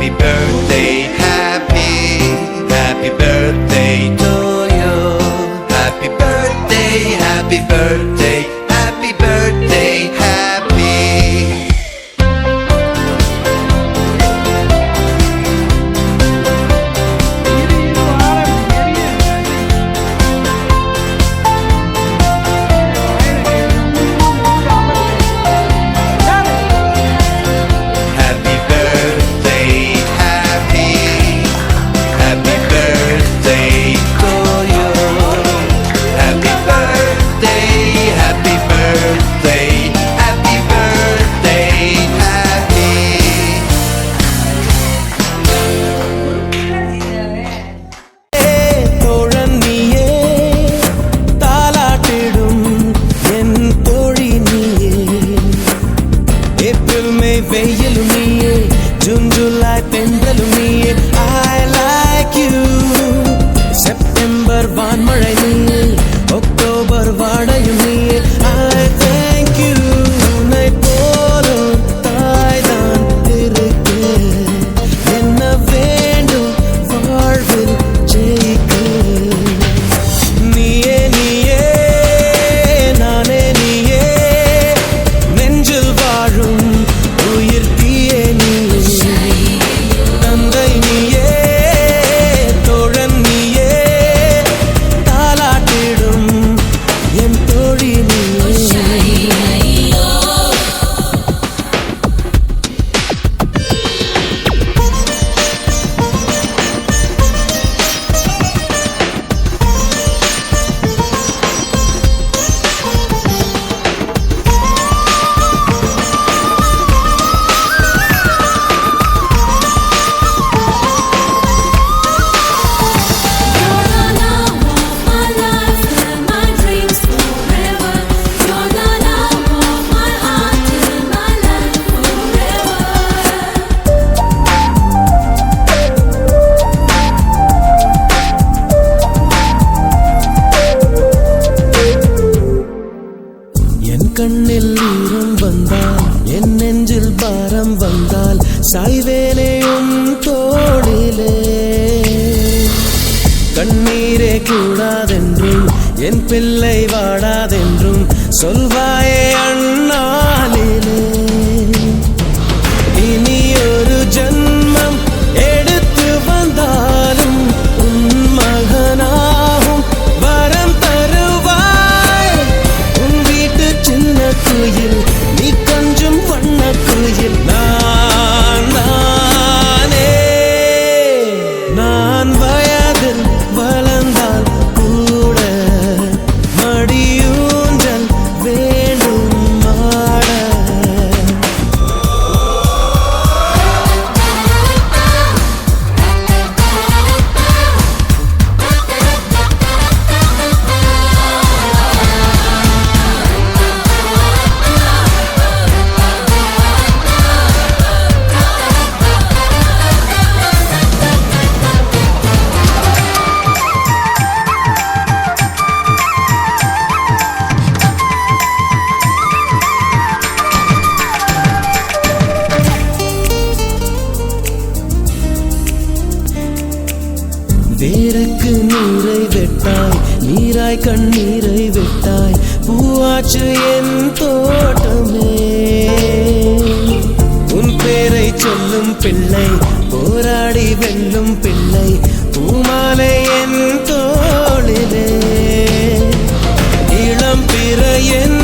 Happy birthday, happy birthday to you. Happy birthday, happy birthday, happy birthday, happy. வெயிலும் நீயே, June July தென்றலும் நீயே. I like you. September வான்மழை நீயே, October வாடையும் நீயே. I thank you. உன்னை போலும் தாய்தான் இருக்கு, என்ன வேண்டும் வாழ்வில் ஜெயிக்க. நீயே நீயே நானே நீயே, நெஞ்சில் வாழும் தந்தை நீயே, தோழன் நீயே, தாலாட்டிடும் என் தோழி நீயே. கண்ணில் ஈரம் வந்தால், என் நெஞ்சில் பாரம் வந்தால், சாய்வேனையும் தோளிலே. கண்ணீரே கூடாதென்றும், என் பிள்ளை வாடாதென்றும் சொல்வாயே அண்ணாலிலே. இனி ஒரு ஜன்மம் எடுத்து வந்தாலும் உன் மகனாகும் வரம் தருவாய். உன் வீட்டு சின்ன குயில், நீ கொஞ்சம் வண்ண குயில். நான் வயதில் வளர்ந்தால் கூட மடியூஞ்சல் வேண்டும் மாட. வேருக்கு நீரை வெட்டாய், நீராய் கண்ணீரை வெட்டாய், பூவாச்சு என் தோட்டமே. உன் பேரை சொல்லும் பிள்ளை, போராடி வெல்லும் பிள்ளை, பூமாலை என் தோளிலே. இளம் பிற என்